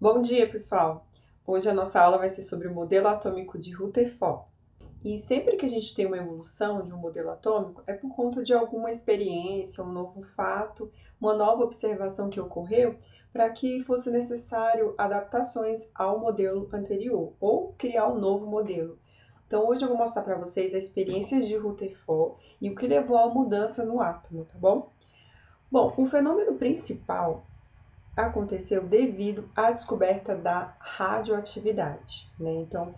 Bom dia, pessoal! Hoje a nossa aula vai ser sobre o modelo atômico de Rutherford. E sempre que a gente tem uma evolução de um modelo atômico, é por conta de alguma experiência, um novo fato, uma nova observação que ocorreu, para que fosse necessário adaptações ao modelo anterior, ou criar um novo modelo. Então hoje eu vou mostrar para vocês as experiências de Rutherford e o que levou à mudança no átomo, tá bom? Bom, o fenômeno principal aconteceu devido à descoberta da radioatividade, né? Então,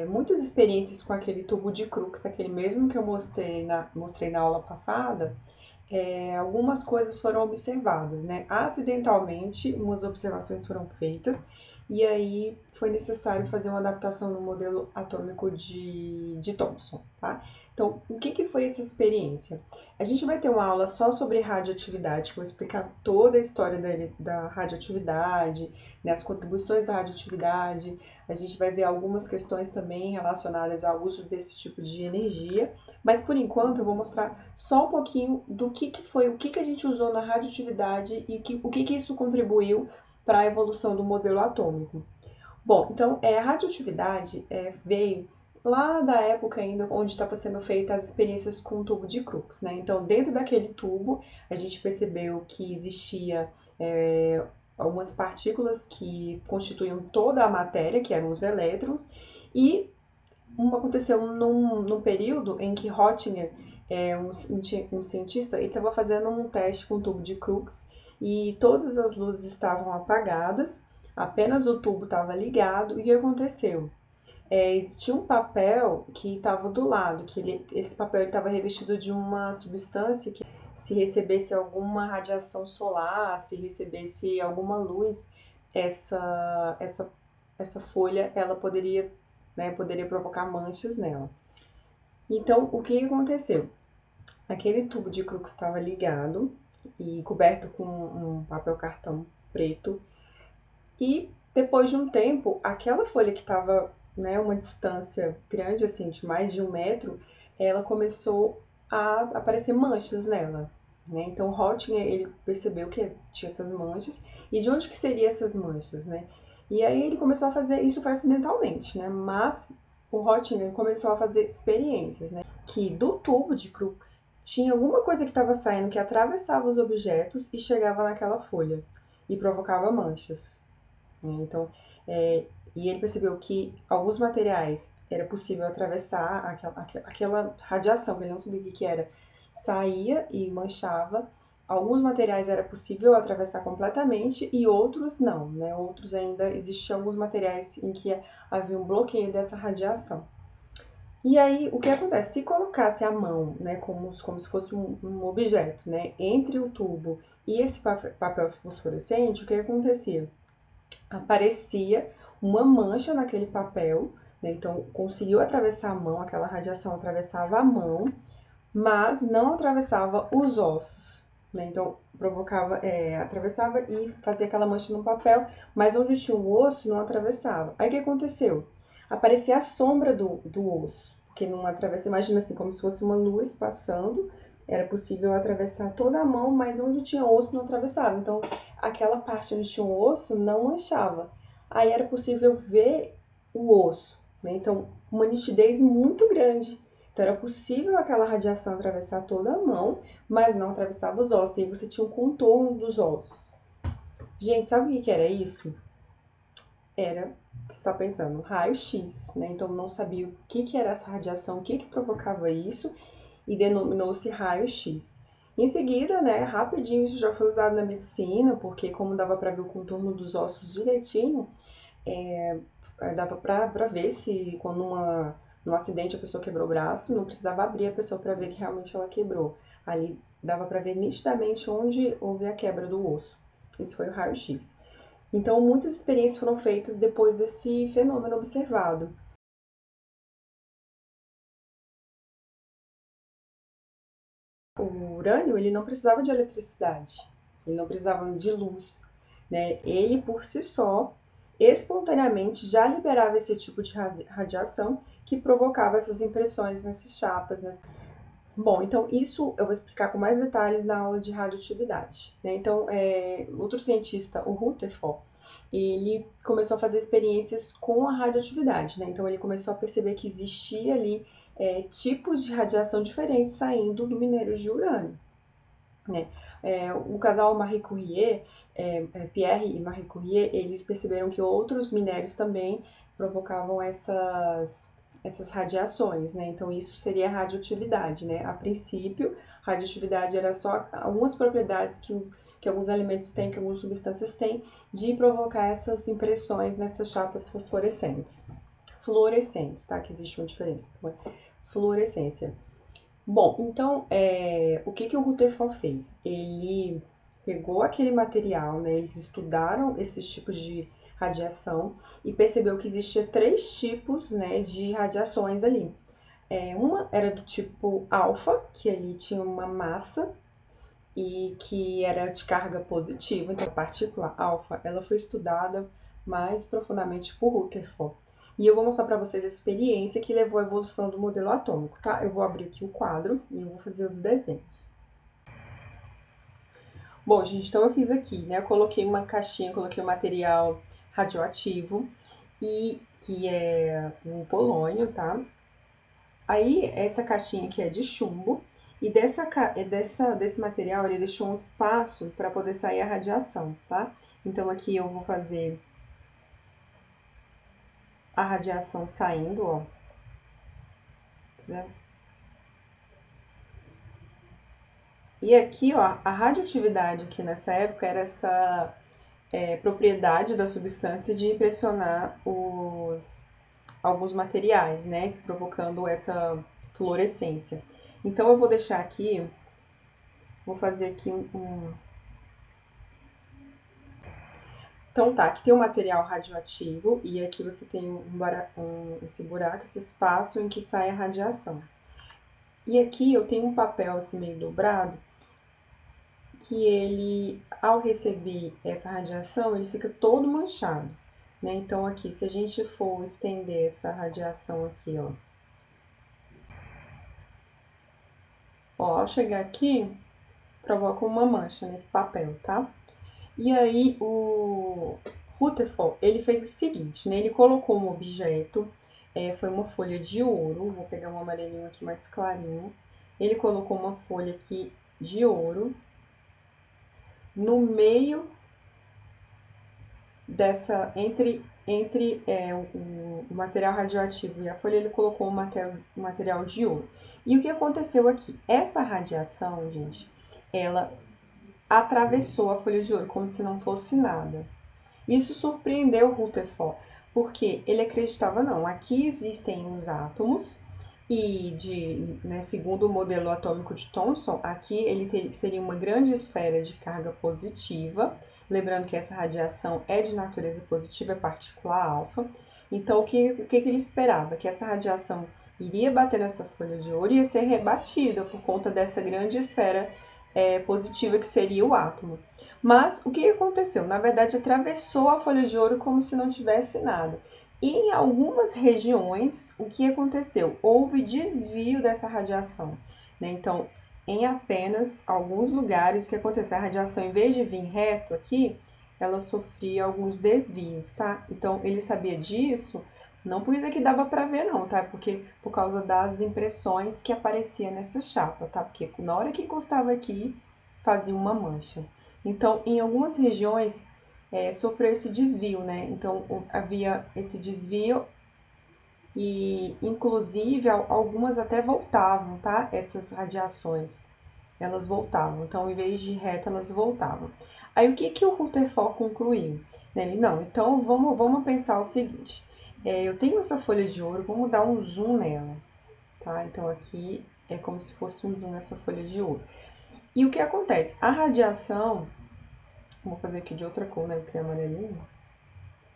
muitas experiências com aquele tubo de Crookes, aquele mesmo que eu mostrei na aula passada, algumas coisas foram observadas, né? Acidentalmente, umas observações foram feitas e aí foi necessário fazer uma adaptação no modelo atômico de Thomson, tá? Então, o que foi essa experiência? A gente vai ter uma aula só sobre radioatividade, que vai explicar toda a história da radioatividade, né, as contribuições da radioatividade. A gente vai ver algumas questões também relacionadas ao uso desse tipo de energia, mas por enquanto eu vou mostrar só um pouquinho do que foi, o que a gente usou na radioatividade e o que isso contribuiu para a evolução do modelo atômico. Bom, então a radioatividade veio lá da época ainda onde estava sendo feitas as experiências com o tubo de Crookes, né? Então, dentro daquele tubo, a gente percebeu que existia algumas partículas que constituíam toda a matéria, que eram os elétrons, e aconteceu num período em que Röntgen, um cientista, ele estava fazendo um teste com o tubo de Crookes e todas as luzes estavam apagadas, apenas o tubo estava ligado. E o que aconteceu? Existia um papel que estava do lado, esse papel estava revestido de uma substância que, se recebesse alguma radiação solar, se recebesse alguma luz, essa, essa, essa folha ela poderia, né, poderia provocar manchas nela. Então, o que aconteceu? Aquele tubo de Crookes estava ligado e coberto com um papel cartão preto, e depois de um tempo, aquela folha que estava, né, uma distância grande, assim, de mais de 1 metro, ela começou a aparecer manchas nela. Né? Então, Röntgen, ele percebeu que tinha essas manchas, e de onde que seriam essas manchas, né? E aí ele começou a fazer, isso foi acidentalmente, né? Mas o Röntgen começou a fazer experiências, né? Que do tubo de Crookes tinha alguma coisa que estava saindo que atravessava os objetos e chegava naquela folha e provocava manchas. Então, e ele percebeu que alguns materiais era possível atravessar aquela radiação, que ele não sabia o que era, saía e manchava. Alguns materiais era possível atravessar completamente e outros não, né? Outros ainda existiam alguns materiais em que havia um bloqueio dessa radiação. E aí, o que acontece? Se colocasse a mão, né, como se fosse um objeto, né, entre o tubo e esse papel fosforescente, o que acontecia? Aparecia uma mancha naquele papel, né? Então conseguiu atravessar a mão, aquela radiação atravessava a mão, mas não atravessava os ossos, né? Então provocava, atravessava e fazia aquela mancha no papel, mas onde tinha um osso não atravessava. Aí o que aconteceu? Aparecia a sombra do osso, porque não atravessa, imagina assim, como se fosse uma luz passando, era possível atravessar toda a mão, mas onde tinha osso não atravessava. Então, aquela parte onde tinha um osso não manchava. Aí era possível ver o osso, né? Então, uma nitidez muito grande. Então, era possível aquela radiação atravessar toda a mão, mas não atravessava os ossos. E aí você tinha um contorno dos ossos. Gente, sabe o que era isso? Era, o que você está pensando, raio-x, né? Então, não sabia o que era essa radiação, o que provocava isso, e denominou-se raio-x. Em seguida, né, rapidinho isso já foi usado na medicina, porque como dava para ver o contorno dos ossos direitinho, dava para ver se quando num acidente a pessoa quebrou o braço, não precisava abrir a pessoa para ver que realmente ela quebrou. Ali dava para ver nitidamente onde houve a quebra do osso. Isso foi o raio-x. Então, muitas experiências foram feitas depois desse fenômeno observado. O urânio, ele não precisava de eletricidade, ele não precisava de luz, né? Ele, por si só, espontaneamente já liberava esse tipo de radiação que provocava essas impressões nessas chapas. Bom, então isso eu vou explicar com mais detalhes na aula de radioatividade, né? Então, outro cientista, o Rutherford, ele começou a fazer experiências com a radioatividade, né? Então ele começou a perceber que existia ali tipos de radiação diferentes saindo do minério de urânio, né? O casal Marie Curie, Pierre e Marie Curie, eles perceberam que outros minérios também provocavam essas radiações, né? Então isso seria a radioatividade, né? A princípio, radioatividade era só algumas propriedades que alguns alimentos têm, que algumas substâncias têm, de provocar essas impressões nessas chapas fosforescentes. Fluorescentes, tá? Que existe uma diferença. Fluorescência. Bom, então, o que o Rutherford fez? Ele pegou aquele material, né? Eles estudaram esses tipos de radiação e percebeu que existia 3 tipos, né, de radiações ali. Uma era do tipo alfa, que ali tinha uma massa e que era de carga positiva. Então, a partícula alfa, ela foi estudada mais profundamente por Rutherford. E eu vou mostrar para vocês a experiência que levou à evolução do modelo atômico, tá? Eu vou abrir aqui o quadro e eu vou fazer os desenhos. Bom, gente, então eu fiz aqui, né? Eu coloquei uma caixinha, coloquei um material radioativo, e que é o polônio, tá? Aí, essa caixinha aqui é de chumbo, e desse material ele deixou um espaço para poder sair a radiação, tá? Então, aqui eu vou fazer a radiação saindo, ó. Tá vendo? E aqui, ó, a radioatividade aqui nessa época era essa propriedade da substância de impressionar alguns materiais, né? Provocando essa fluorescência. Então, eu vou deixar aqui, vou fazer aqui Então tá, aqui tem o material radioativo e aqui você tem esse buraco, esse espaço em que sai a radiação. E aqui eu tenho um papel assim meio dobrado, que ele, ao receber essa radiação, ele fica todo manchado, né? Então aqui, se a gente for estender essa radiação aqui, ó, ao chegar aqui, provoca uma mancha nesse papel, tá? E aí o Rutherford, ele fez o seguinte, né? Ele colocou um objeto, foi uma folha de ouro, vou pegar um amarelinho aqui mais clarinho. Ele colocou uma folha aqui de ouro no meio dessa, entre o material radioativo e a folha, ele colocou um material de ouro. E o que aconteceu aqui? Essa radiação, gente, ela atravessou a folha de ouro como se não fosse nada. Isso surpreendeu Rutherford, porque ele acreditava, não, aqui existem os átomos, e segundo o modelo atômico de Thomson, aqui ele seria uma grande esfera de carga positiva, lembrando que essa radiação é de natureza positiva, é partícula alfa. Então, o que ele esperava? Que essa radiação iria bater nessa folha de ouro e ia ser rebatida por conta dessa grande esfera positiva que seria o átomo. Mas o que aconteceu? Na verdade, atravessou a folha de ouro como se não tivesse nada. E em algumas regiões, o que aconteceu? Houve desvio dessa radiação, né? Então, em apenas alguns lugares, o que aconteceu? A radiação, em vez de vir reto aqui, ela sofria alguns desvios, tá? Então, ele sabia disso, não por isso que dava para ver não, tá? Porque por causa das impressões que apareciam nessa chapa, tá? Porque na hora que encostava aqui, fazia uma mancha. Então, em algumas regiões, sofreu esse desvio, né? Então, havia esse desvio e, inclusive, algumas até voltavam, tá? Essas radiações, elas voltavam. Então, em vez de reta, elas voltavam. Aí, o que o Rutherford concluiu? Ele, não, então, vamos pensar o seguinte. Eu tenho essa folha de ouro, vamos dar um zoom nela, tá? Então, aqui é como se fosse um zoom nessa folha de ouro. E o que acontece? A radiação, vou fazer aqui de outra cor, né? Porque é amarelinho.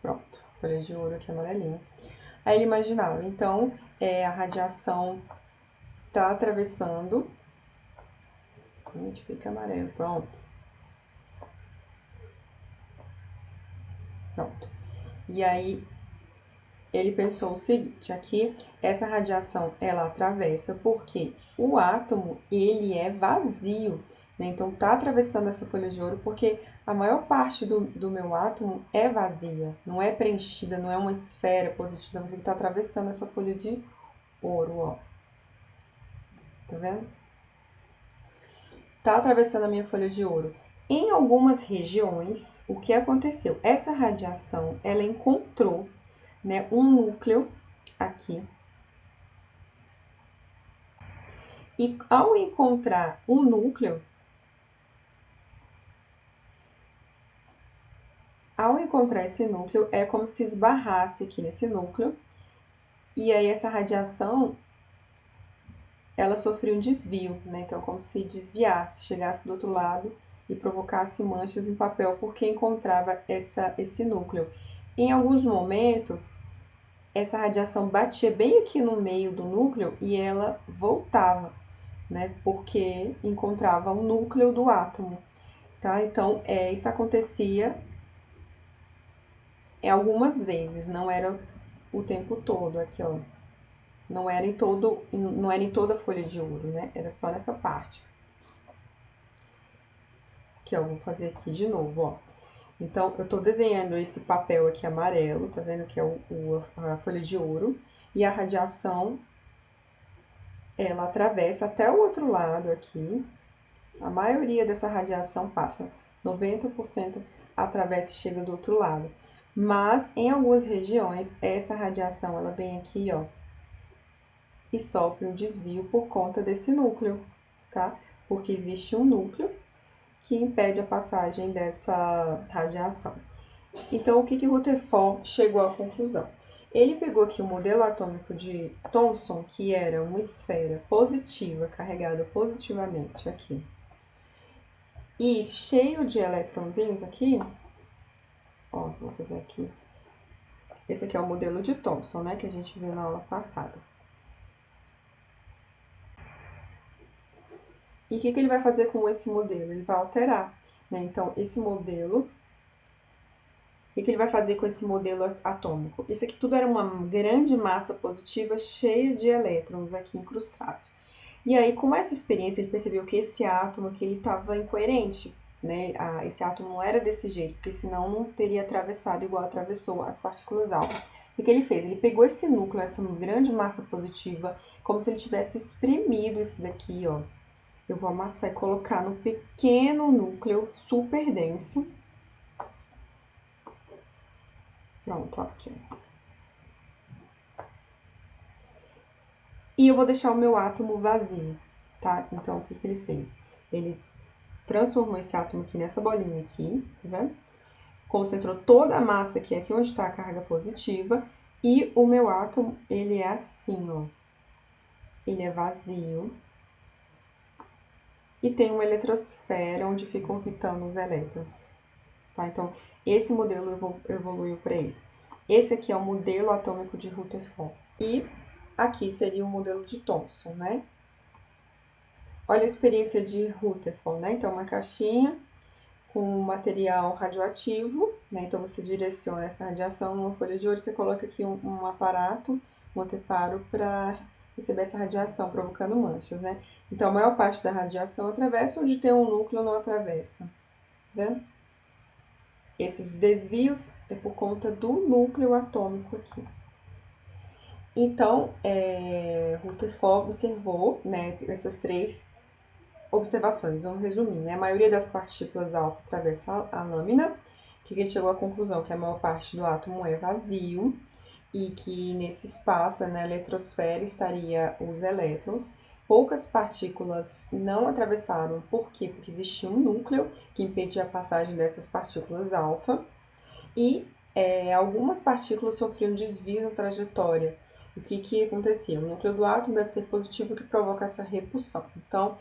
Pronto, folha de ouro aqui amarelinho. Aí ele imaginava, então, a radiação tá atravessando. Gente, fica amarelo, pronto. Pronto. E aí ele pensou o seguinte, aqui essa radiação ela atravessa porque o átomo ele é vazio. né? Então, está atravessando essa folha de ouro porque a maior parte do meu átomo é vazia, não é preenchida, não é uma esfera positiva, você está atravessando essa folha de ouro, ó. Tá vendo? Está atravessando a minha folha de ouro. Em algumas regiões, o que aconteceu? Essa radiação, ela encontrou, né, um núcleo aqui. E ao encontrar um núcleo, esse núcleo, é como se esbarrasse aqui nesse núcleo. E aí essa radiação, ela sofreu um desvio, né? Então, como se desviasse, chegasse do outro lado e provocasse manchas no papel, porque encontrava esse núcleo. Em alguns momentos, essa radiação batia bem aqui no meio do núcleo e ela voltava, né? Porque encontrava o núcleo do átomo, tá? Então, isso acontecia algumas vezes, não era o tempo todo, aqui, ó. Não era em toda a folha de ouro, né? Era só nessa parte. Aqui, ó, vou fazer aqui de novo, ó. Então, eu tô desenhando esse papel aqui amarelo, tá vendo que é a folha de ouro. E a radiação, ela atravessa até o outro lado aqui. A maioria dessa radiação passa, 90% atravessa e chega do outro lado. Mas, em algumas regiões, essa radiação, ela vem aqui, ó, e sofre um desvio por conta desse núcleo, tá? Porque existe um núcleo que impede a passagem dessa radiação. Então, o que Rutherford chegou à conclusão? Ele pegou aqui o modelo atômico de Thomson, que era uma esfera positiva, carregada positivamente aqui, e cheio de eletrõezinhos aqui, ó, vou fazer aqui. Esse aqui é o modelo de Thomson, né, que a gente viu na aula passada. E o que ele vai fazer com esse modelo? Ele vai alterar, né? Então, esse modelo, o que ele vai fazer com esse modelo atômico? Isso aqui tudo era uma grande massa positiva cheia de elétrons aqui incrustados. E aí, com essa experiência, ele percebeu que esse átomo aqui estava incoerente, né? Esse átomo não era desse jeito, porque senão não teria atravessado igual atravessou as partículas alfa. O que ele fez? Ele pegou esse núcleo, essa grande massa positiva, como se ele tivesse espremido isso daqui, ó. Eu vou amassar e colocar no pequeno núcleo super denso. Pronto, ó, aqui. E eu vou deixar o meu átomo vazio, tá? Então, o que ele fez? Ele transformou esse átomo aqui nessa bolinha aqui, tá vendo? Concentrou toda a massa aqui onde está a carga positiva. E o meu átomo, ele é assim, ó. Ele é vazio. E tem uma eletrosfera onde ficam orbitando os elétrons. Tá? Então, esse modelo evoluiu para esse. Esse aqui é o modelo atômico de Rutherford. E aqui seria o modelo de Thomson, né? Olha a experiência de Rutherford, né? Então, uma caixinha com material radioativo, né? Então, você direciona essa radiação numa folha de ouro, você coloca aqui um aparato, um anteparo, para receber essa radiação, provocando manchas, né? Então, a maior parte da radiação atravessa, onde tem um núcleo não atravessa, tá vendo? Esses desvios é por conta do núcleo atômico aqui. Então, Rutherford observou, né, essas três observações. Vamos resumir, né? A maioria das partículas alfa atravessa a lâmina, que ele chegou à conclusão que a maior parte do átomo é vazio e que nesse espaço, na eletrosfera, estaria os elétrons. Poucas partículas não atravessaram, por quê? Porque existia um núcleo que impedia a passagem dessas partículas alfa e algumas partículas sofriam desvios na trajetória. O que acontecia? O núcleo do átomo deve ser positivo, que provoca essa repulsão. Então,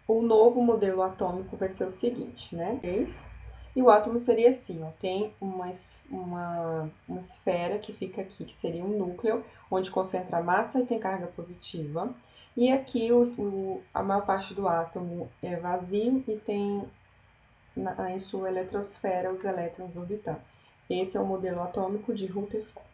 o novo modelo atômico vai ser o seguinte, né? E o átomo seria assim, ó, tem uma esfera que fica aqui, que seria um núcleo, onde concentra a massa e tem carga positiva. E aqui a maior parte do átomo é vazio e tem em sua eletrosfera os elétrons orbitando. Esse é o modelo atômico de Rutherford.